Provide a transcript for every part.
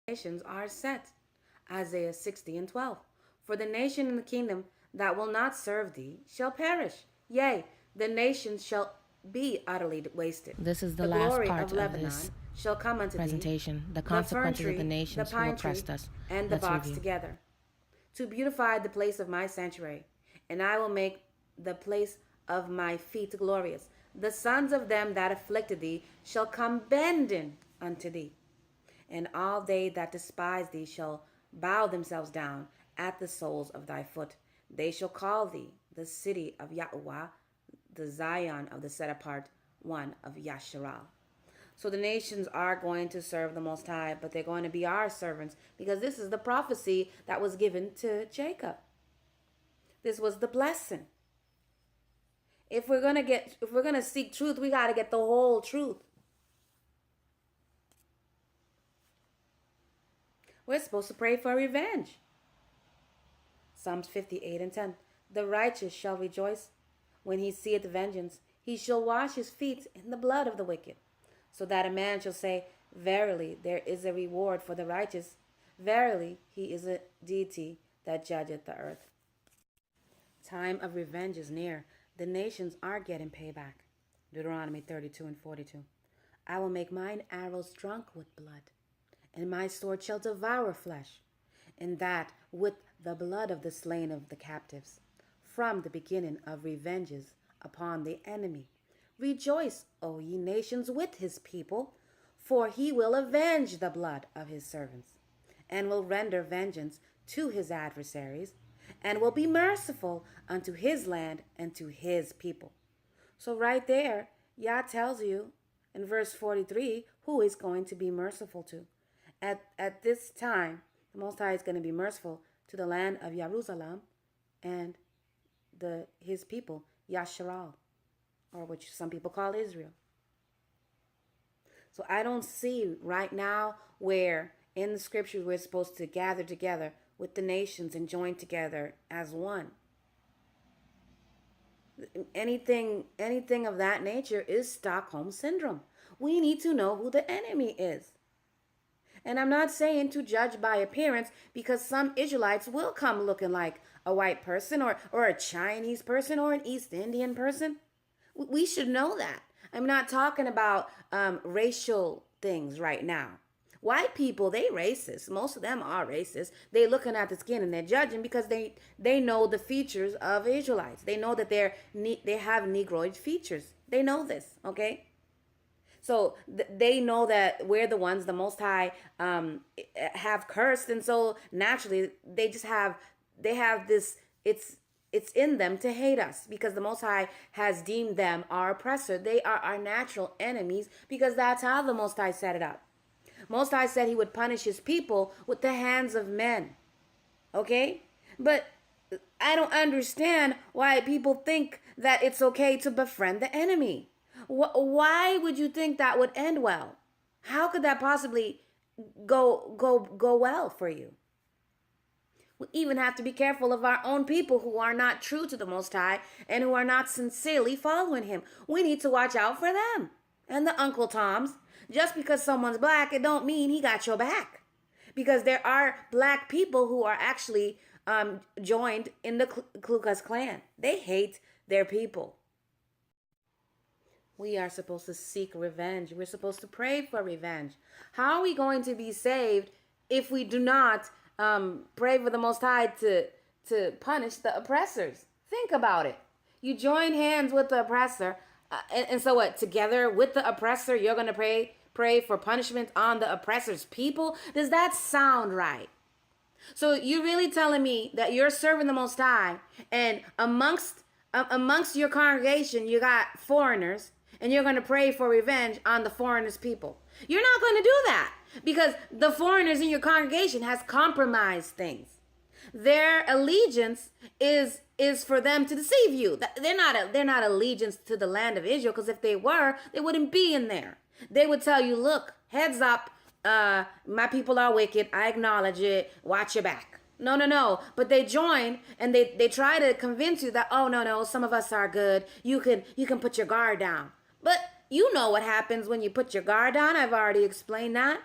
nations are set. Isaiah 60:12. For the nation and the kingdom that will not serve thee shall perish. Yea, the nations shall be utterly wasted. This is the The last glory part of of this Lebanon shall come unto presentation. thee, The the fern consequences of the tree, the nations who pine tree, oppressed us. and the Let's box review. together, to beautify the place of my sanctuary, and I will make the place of my feet glorious. The sons of them that afflicted thee shall come bending unto thee, and all they that despise thee shall bow themselves down at the soles of thy foot. They shall call thee the city of Yahuah, the Zion of the set apart one of Yasharal. So the nations are going to serve the Most High, but they're going to be our servants, because this is the prophecy that was given to Jacob. This was the blessing. If we're gonna seek truth, we got to get the whole truth. We're supposed to pray for revenge. Psalms 58:10. The righteous shall rejoice when he seeth vengeance. He shall wash his feet in the blood of the wicked, so that a man shall say, verily, there is a reward for the righteous. Verily, he is a deity that judgeth the earth. Time of revenge is near. The nations are getting payback. Deuteronomy 32:42. I will make mine arrows drunk with blood, and my sword shall devour flesh, and that with the blood of the slain of the captives, from the beginning of revenges upon the enemy. Rejoice, O ye nations, with his people, for he will avenge the blood of his servants, and will render vengeance to his adversaries, and will be merciful unto his land and to his people. So right there, Yah tells you in verse 43 who he's going to be merciful to. At this time, the Most High is going to be merciful to the land of Jerusalem and his people, Yasharal, or which some people call Israel. So I don't see right now where in the scriptures we're supposed to gather together with the nations and join together as one. Anything of that nature is Stockholm Syndrome. We need to know who the enemy is. And I'm not saying to judge by appearance, because some Israelites will come looking like a white person or a Chinese person or an East Indian person. We should know that. I'm not talking about racial things right now. White people, they racist. Most of them are racist. They looking at the skin and they're judging because they know the features of Israelites. They know that they have Negroid features. They know this, okay? So they know that we're the ones the Most High have cursed, and so naturally they have this. It's in them to hate us because the Most High has deemed them our oppressor. They are our natural enemies because that's how the Most High set it up. Most High said he would punish his people with the hands of men. Okay? But I don't understand why people think that it's okay to befriend the enemy. Why would you think that would end well? How could that possibly go well for you? We even have to be careful of our own people who are not true to the Most High and who are not sincerely following him. We need to watch out for them and the Uncle Toms. Just because someone's black, it don't mean he got your back. Because there are black people who are actually joined in the Ku Klux Klan. They hate their people. We are supposed to seek revenge. We're supposed to pray for revenge. How are we going to be saved if we do not pray for the Most High to punish the oppressors? Think about it. You join hands with the oppressor, and so what? Together with the oppressor, you're going to pray for punishment on the oppressor's people? Does that sound right? So you're really telling me that you're serving the Most High, and amongst your congregation, you got foreigners, and you're going to pray for revenge on the foreigners' people. You're not going to do that because the foreigners in your congregation has compromised things. Their allegiance is for them to deceive you. They're not allegiance to the land of Israel, because if they were, they wouldn't be in there. They would tell you, look, heads up, my people are wicked. I acknowledge it. Watch your back. No. But they join and they try to convince you that, oh, no, some of us are good. You can put your guard down. But you know what happens when you put your guard down. I've already explained that.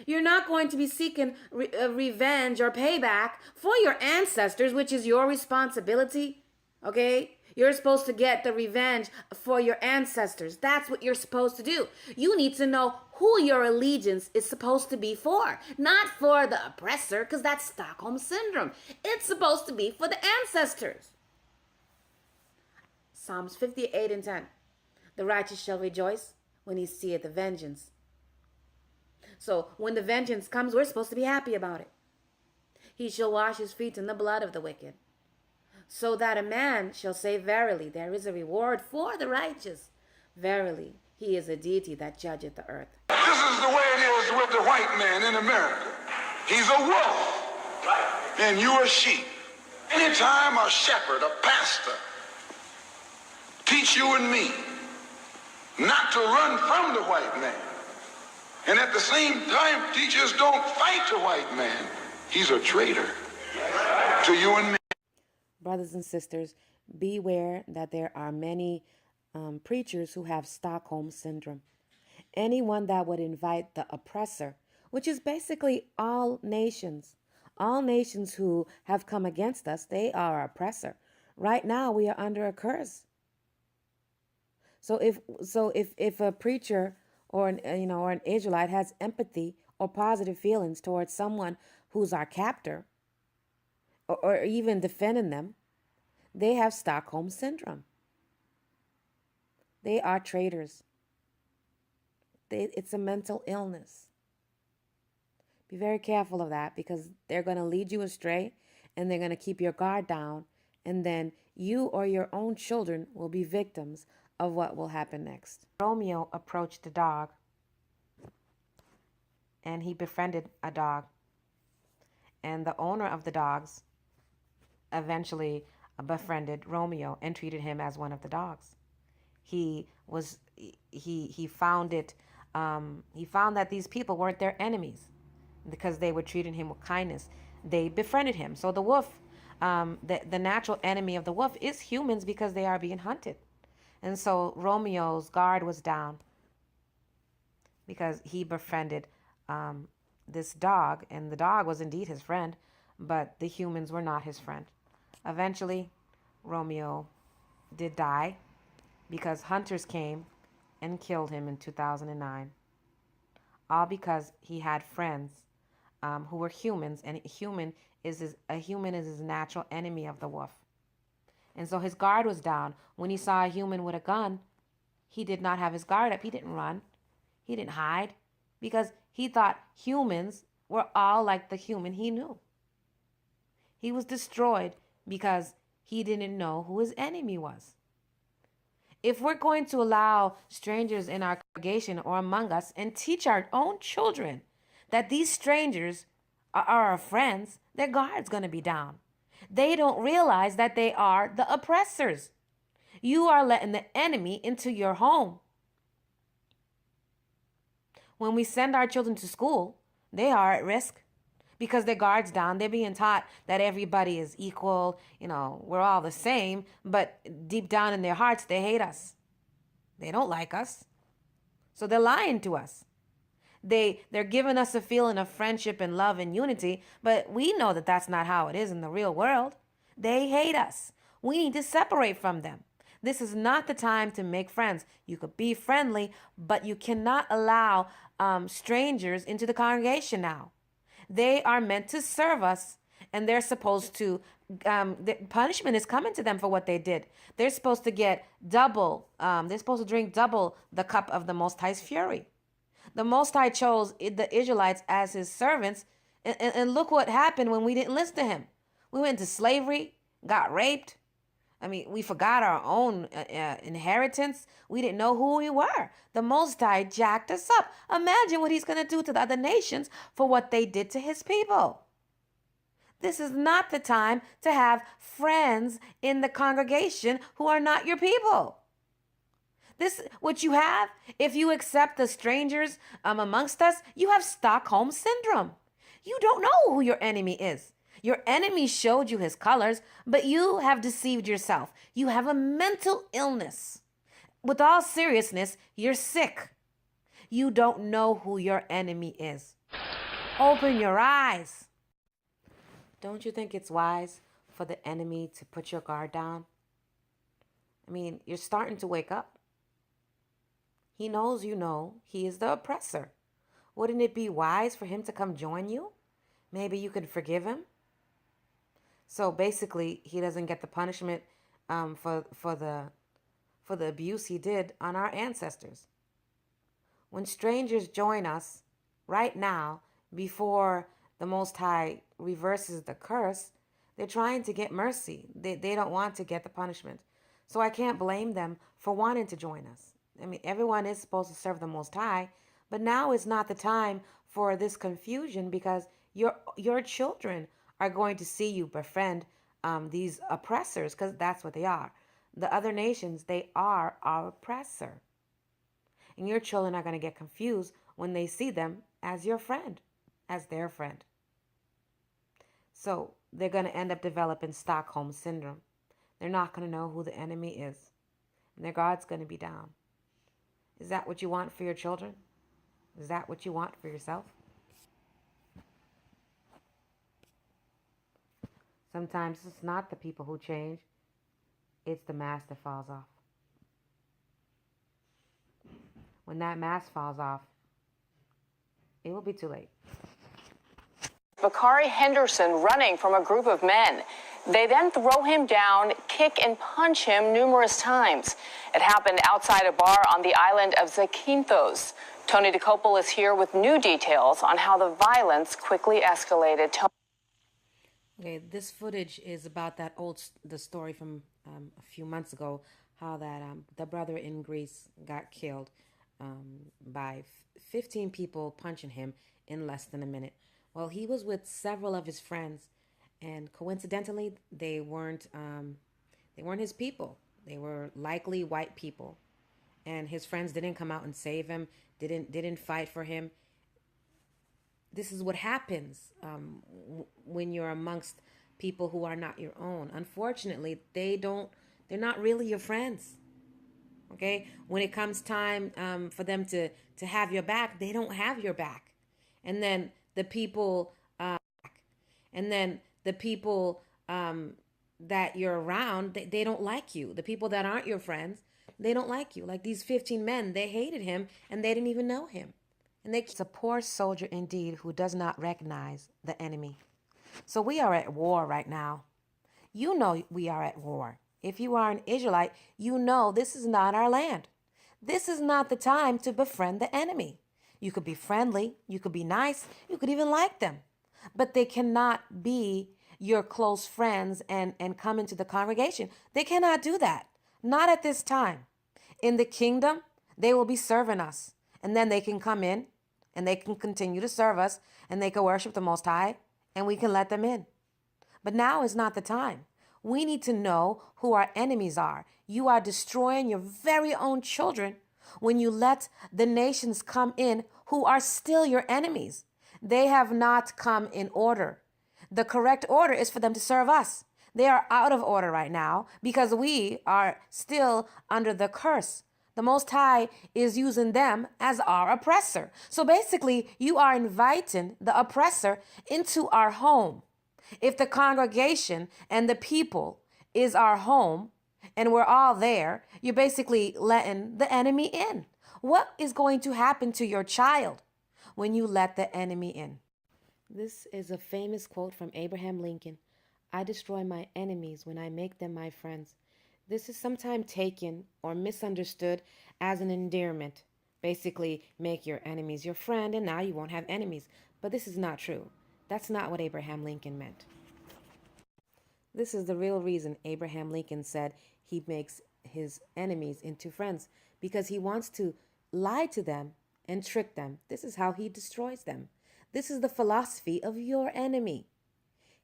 You're not going to be seeking revenge or payback for your ancestors, which is your responsibility. Okay? You're supposed to get the revenge for your ancestors. That's what you're supposed to do. You need to know who your allegiance is supposed to be for, not for the oppressor, because that's Stockholm Syndrome. It's supposed to be for the ancestors. Psalms 58 and 10. The righteous shall rejoice when he seeth the vengeance. So when the vengeance comes, we're supposed to be happy about it. He shall wash his feet in the blood of the wicked, so that a man shall say, verily, there is a reward for the righteous. Verily, he is a deity that judgeth the earth. This is the way it is with the white man in America. He's a wolf, and you're a sheep. Anytime a shepherd, a pastor, teach you and me not to run from the white man, and at the same time teach us don't fight the white man, he's a traitor to you and me. Brothers and sisters, beware that there are many preachers who have Stockholm Syndrome. Anyone that would invite the oppressor, which is basically all nations who have come against us, they are our oppressor. Right now, we are under a curse. So if a preacher or an Israelite has empathy or positive feelings towards someone who's our captor, or even defending them, they have Stockholm Syndrome. They are traitors. It's a mental illness. Be very careful of that, because they're going to lead you astray and they're going to keep your guard down, and then you or your own children will be victims of what will happen next. Romeo approached a dog and he befriended a dog, and the owner of the dogs eventually befriended Romeo and treated him as one of the dogs. He found that these people weren't their enemies because they were treating him with kindness. They befriended him. So the wolf, the natural enemy of the wolf is humans, because they are being hunted. And so Romeo's guard was down because he befriended this dog, and the dog was indeed his friend, but the humans were not his friend. Eventually, Romeo did die because hunters came and killed him in 2009, all because he had friends who were humans, and a human is his natural enemy of the wolf. And so his guard was down. When he saw a human with a gun, he did not have his guard up. He didn't run. He didn't hide, because he thought humans were all like the human he knew. He was destroyed because he didn't know who his enemy was. If we're going to allow strangers in our congregation or among us and teach our own children that these strangers are our friends, their guard's going to be down. They don't realize that they are the oppressors. You are letting the enemy into your home. When we send our children to school, they are at risk because their guard's down. They're being taught that everybody is equal. We're all the same, but deep down in their hearts, they hate us. They don't like us. So they're lying to us. They're giving us a feeling of friendship and love and unity, but we know that that's not how it is in the real world. They hate us. We need to separate from them. This is not the time to make friends. You could be friendly, but you cannot allow strangers into the congregation now. They are meant to serve us, and they're supposed to, the punishment is coming to them for what they did. They're supposed to get double, they're supposed to drink double the cup of the Most High's fury. The Most High chose the Israelites as his servants, and look what happened when we didn't listen to him. We went into slavery, got raped. We forgot our own inheritance. We didn't know who we were. The Most High jacked us up. Imagine what he's going to do to the other nations for what they did to his people. This is not the time to have friends in the congregation who are not your people. What you have, if you accept the strangers amongst us, you have Stockholm Syndrome. You don't know who your enemy is. Your enemy showed you his colors, but you have deceived yourself. You have a mental illness. With all seriousness, you're sick. You don't know who your enemy is. Open your eyes. Don't you think it's wise for the enemy to put your guard down? I mean, you're starting to wake up. He knows you know he is the oppressor. Wouldn't it be wise for him to come join you? Maybe you could forgive him. So basically, he doesn't get the punishment for the abuse he did on our ancestors. When strangers join us right now, before the Most High reverses the curse, they're trying to get mercy. They don't want to get the punishment. So I can't blame them for wanting to join us. I mean, everyone is supposed to serve the Most High, but now is not the time for this confusion, because your children are going to see you befriend these oppressors, because that's what they are. The other nations, they are our oppressor. And your children are going to get confused when they see them as your friend, as their friend. So they're going to end up developing Stockholm Syndrome. They're not going to know who the enemy is. And their guard's going to be down. Is that what you want for your children? Is that what you want for yourself? Sometimes it's not the people who change. It's the mask that falls off. When that mask falls off, it will be too late. Bakari Henderson running from a group of men. They then throw him down, kick and punch him numerous times. It happened outside a bar on the island of Zakynthos. Tony DeCopel is here with new details on how the violence quickly escalated. Okay, this footage is about the story from a few months ago, how that the brother in Greece got killed by 15 people punching him in less than a minute. Well, he was with several of his friends, and coincidentally, they weren't his people. They were likely white people, and his friends didn't come out and save him. Didn't fight for him. This is what happens when you're amongst people who are not your own. Unfortunately, they're not really your friends. Okay, when it comes time for them to have your back, they don't have your back. And then the people that you're around, they don't like you. The people that aren't your friends, they don't like you. Like these 15 men, they hated him and they didn't even know him. And it's a poor soldier indeed who does not recognize the enemy. So we are at war right now. You know we are at war. If you are an Israelite, you know this is not our land. This is not the time to befriend the enemy. You could be friendly, you could be nice, you could even like them. But they cannot be your close friends and come into the congregation. They cannot do that. Not at this time. In the kingdom, they will be serving us. And then they can come in and they can continue to serve us and they can worship the Most High and we can let them in. But now is not the time. We need to know who our enemies are. You are destroying your very own children when you let the nations come in who are still your enemies. They have not come in order. The correct order is for them to serve us. They are out of order right now because we are still under the curse. The Most High is using them as our oppressor. So basically, you are inviting the oppressor into our home. If the congregation and the people is our home and we're all there, you're basically letting the enemy in. What is going to happen to your child when you let the enemy in? This is a famous quote from Abraham Lincoln. I destroy my enemies when I make them my friends. This is sometimes taken or misunderstood as an endearment. Basically, make your enemies your friend and now you won't have enemies. But this is not true. That's not what Abraham Lincoln meant. This is the real reason Abraham Lincoln said he makes his enemies into friends, because he wants to lie to them and trick them. This is how he destroys them. This is the philosophy of your enemy.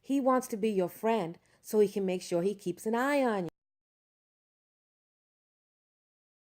He wants to be your friend so he can make sure he keeps an eye on you.